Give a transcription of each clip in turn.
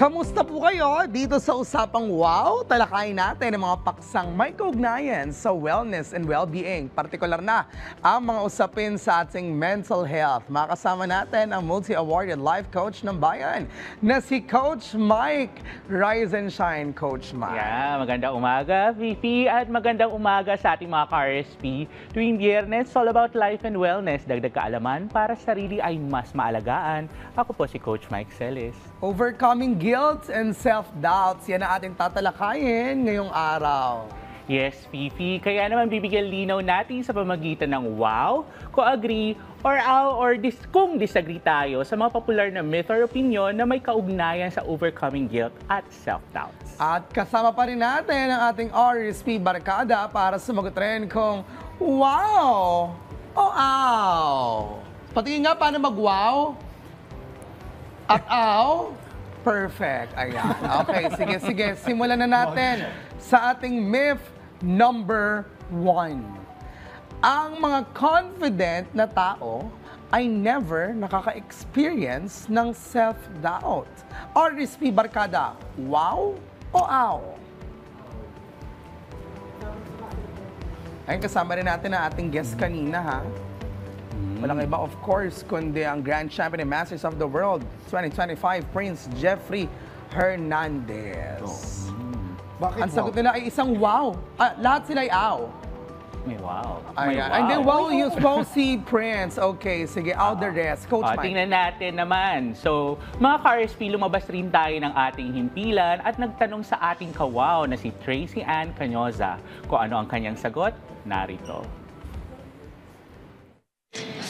Kamusta po kayo? Dito sa Usapang Wow, talakayin natin ang mga paksang may kaugnayan sa wellness and well-being. Partikular na ang mga usapin sa ating mental health. Makasama natin ang multi-awarded life coach ng bayan na si Coach Mike. Rise and shine, Coach Mike. Yeah, magandang umaga, Fifi, at magandang umaga sa ating mga ka-RSP. Tuwing Biyernes, all about life and wellness. Dagdag kaalaman para sa sarili ay mas maalagaan. Ako po si Coach Mike Celis. Overcoming guilt and self-doubts, yan ang ating tatalakayin ngayong araw. Yes, Fifi. Kaya naman bibigyan linaw natin sa pamagitan ng wow, kung agree, or kung disagree tayo sa mga popular na myth or opinion na may kaugnayan sa overcoming guilt at self-doubts. At kasama pa rin natin ang ating RSP Barkada para sumagot rin kung wow o ow. Patingin nga paano mag-wow at ow. Perfect. Ayan. Okay, sige. Simulan na natin sa ating myth number 1. Ang mga confident na tao ay never nakaka-experience ng self-doubt. RSP Barkada, wow o ow? Ayun, kasama rin natin ang ating guest kanina, ha? Walang iba, of course, kundi ang Grand Champion and Masters of the World 2025, Prince Jeffrey Hernandez. Bakit Ang sagot nila ay isang wow. Lahat sila ay ow. May wow. Ayan. And then, wow, you supposed si Prince. Okay, sige, out the rest. Coach Mike. Tingnan natin naman. So, mga ka-RSP, lumabas rin tayo ng ating himpilan at nagtanong sa ating kawaw na si Tracy Ann Cañoza. Kung ano ang kanyang sagot, narito.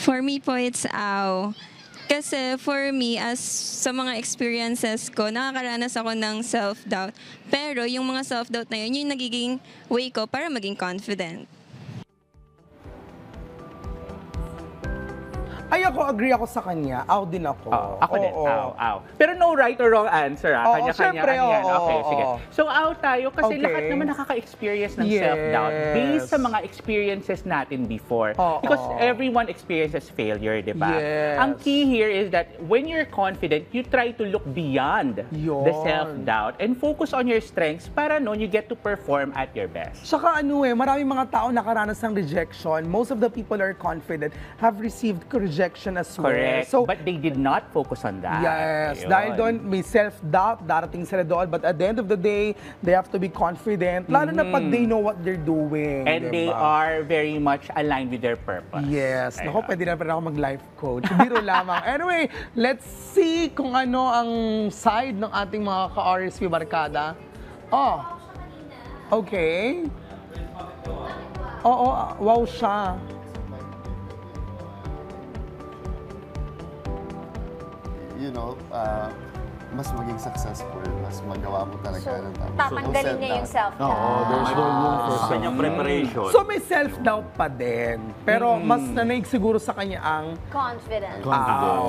For me po, it's ow. Kasi for me, as sa mga experiences ko, nakakaranas ako ng self-doubt. Pero yung mga self-doubt na yun, yung nagiging way ko para maging confident. Ay, ako, agree ako sa kanya. Ow din ako. Ako din, ow. Pero no right or wrong answer, Oo, Kanya-kanya syempre, yan. oo, Okay, sige. oo. So, ow tayo kasi Okay. lahat naman nakaka-experience ng Yes. self-doubt based sa mga experiences natin before. Oo. Because everyone experiences failure, di ba? Yes. Ang key here is that when you're confident, you try to look beyond the Yun. self-doubt and focus on your strengths para noon you get to perform at your best. Saka maraming mga tao nakaranas ng rejection. Most of the people are confident have received rejection as well. Correct. So, But they did not focus on that. yes, Ayun. dahil doon may self-doubt, darating sila doon. But at the end of the day, they have to be confident. Lalo na pag they know what they're doing. And they diba? are very much aligned with their purpose. Yes. Ayun. Naku, pwede na rin ako mag-life coach. Biro lamang. Anyway, let's see kung ano ang side ng ating mga ka-RSP Barkada. Oh, okay. Oo, wow siya. you know, mas maging successful, mas magawa mo talaga ng tama. Tatanggalin niya yung self-doubt. Oo, there's no room for Kanyang preparation. So may self-doubt pa din. Pero mas nanaig siguro sa kanya ang Confidence.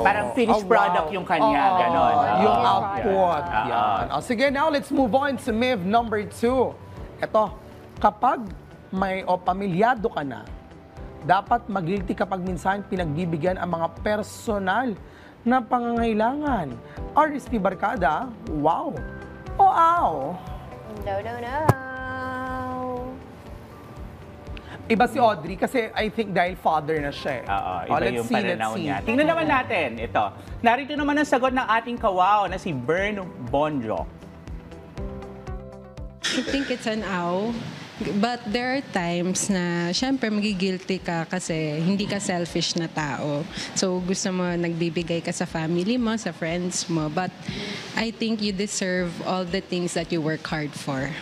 Parang finished product yung kanya, ganon. Yung Finished output. product. Yan. Sige, now let's move on to myth number 2. Ito, kapag may pamilyado ka na, dapat mag-guilty kapag minsan pinagbibigyan ang mga personal na pangangailangan. RSP Barkada, wow o ow? No. Iba si Audrey kasi I think dahil father na siya. Iba yung pananaw niya. Tingnan naman natin, ito. Narito naman ang sagot ng ating kawaw na si Bern Bonjo. I think it's an ow. But there are times na, syempre, magigilty ka kasi hindi ka selfish na tao. So, gusto mo, nagbibigay ka sa family mo, sa friends mo. But I think you deserve all the things that you work hard for.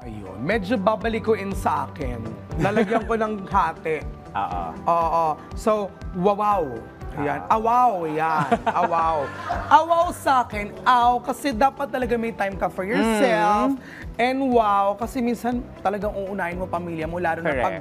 Ayun, medyo babalikuin sa akin. Lalagyan ko ng hati. Oo. So, wow. Yan. Awaw, yan. Awaw. Awaw sa akin, aw, kasi dapat talaga may time ka for yourself. And wow, kasi minsan talagang uunahin mo pamilya mo, lalo na pag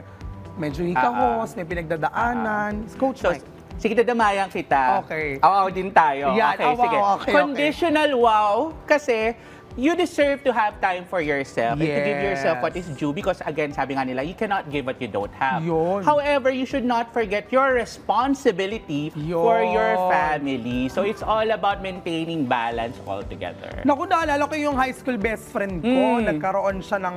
medyo hikahos, may pinagdadaanan. Coach So, Mike. sige, dadamayan kita. Okay. Awaw din tayo. Yan, okay, awaw, sige. okay. Conditional wow, kasi you deserve to have time for yourself and to give yourself what is Yes. due because again, sabi nga nila, you cannot give what you don't have. Yun. However, you should not forget your responsibility for your Yun. family. So it's all about maintaining balance altogether. Naku, naalala ko yung high school best friend ko. Mm. Nagkaroon siya ng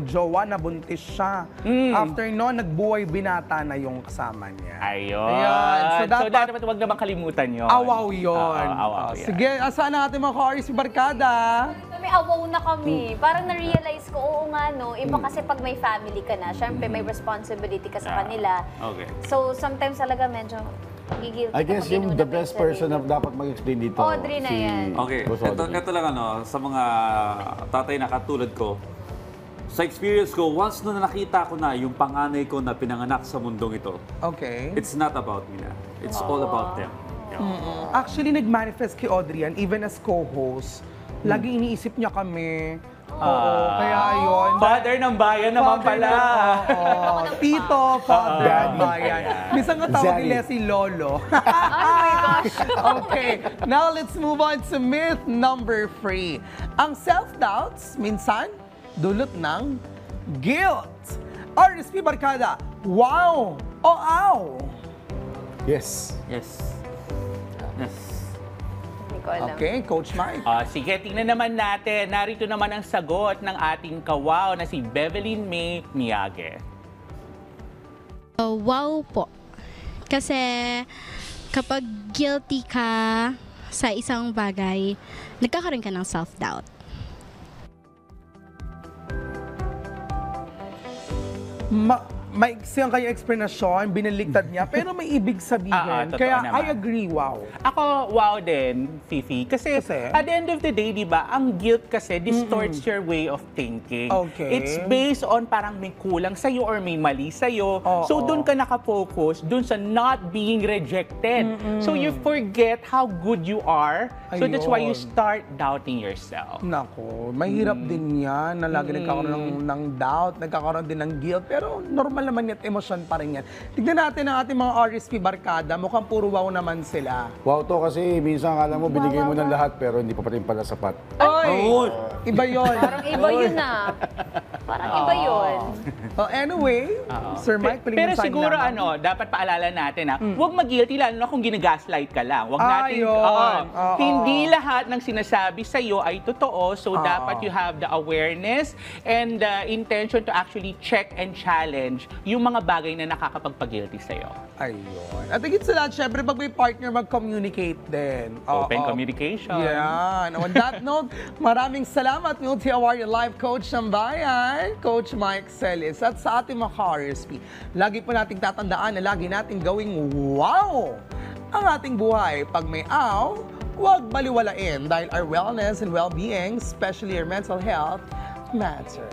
jowa, nabuntis siya. After noon, nagbuhay binata na yung kasama niya. Ayun. Ayan. So, dapat huwag naman kalimutan yun. awaw yun. Awaw yan. Sige, asahan natin mga ka-RSP Barkada. May awaw na kami. Parang na-realize ko, oo nga no, iba kasi pag may family ka na, syempre may responsibility ka sa kanila. Okay. So sometimes talaga medyo gigil. I guess yung the best person na dapat mag-explain dito. Audrey na yan. Okay, Boss ito Audrey. lang sa mga tatay na katulad ko. Sa experience ko, once na nakita ko na yung panganay ko na pinanganak sa mundong ito, Okay. it's not about me na. It's all about them. Actually, nag-manifest kay Audrey yan, even as co-host. Lagi iniisip niya kami. Oo, kaya ayun. Father ng bayan naman Father pala. Oo. Tito, father ng Daddy. bayan. Minsan nga tawag Daddy. nila si Lolo. Oh my gosh. Okay, now let's move on to myth number 3. Ang self-doubts, minsan, dulot ng guilt. RSP Barkada, wow o ow? Yes. Yes. Yes. Hindi ko alam. Okay, Coach Mike. Sige, tingnan naman natin. Narito naman ang sagot ng ating kawaw na si Bevelyn May Miyage. Wow po. Kasi kapag guilty ka sa isang bagay, nagkakaroon ka ng self-doubt. Maiksi ang kanyang explanation, binaliktad niya, pero may ibig sabihin. Totoo Kaya naman. I agree, wow. Ako, wow din, Fifi. Kasi at the end of the day, di ba, ang guilt kasi distorts your way of thinking. Okay. It's based on parang may kulang sa'yo or may mali sa'yo. Oo. So, doon ka nakafocus, doon sa not being rejected. So, you forget how good you are. So, that's why you Ayun. start doubting yourself. Nako, mahirap din yan na lagi nagkakaroon ng doubt, nagkakaroon din ng guilt, pero normal naman yan, emosyon pa rin yan. Tignan natin ang ating mga RSP Barkada, mukhang puro wow naman sila. Wow to kasi minsan akala mo binigay mo ng lahat pero hindi pa pati pala sapat. Oy! Iba yun. Parang iba yun ah. Parang iba yun. Oh, anyway, Sir Mike, Pero palimutan siguro naman. dapat paalala natin huwag mag-guilty lalo na kung ginagaslight ka lang. Huwag natin, Ayun. Oo. hindi lahat ng sinasabi sa iyo ay totoo. So dapat you have the awareness and the intention to actually check and challenge yung mga bagay na nakakapagpag-guilty sa iyo. Ayun. At higit sa lahat, syempre, pag may partner, mag-communicate din. Open Oo. communication. Yan. On that note, maraming salamat, multi-awarded life coach ng bayan, Coach Mike Celis. At sa ating mga ka-RSP, lagi po nating tatandaan na lagi nating gawing wow ang ating buhay. Pag may aw, huwag baliwalain dahil our wellness and well-being, especially our mental health, matter.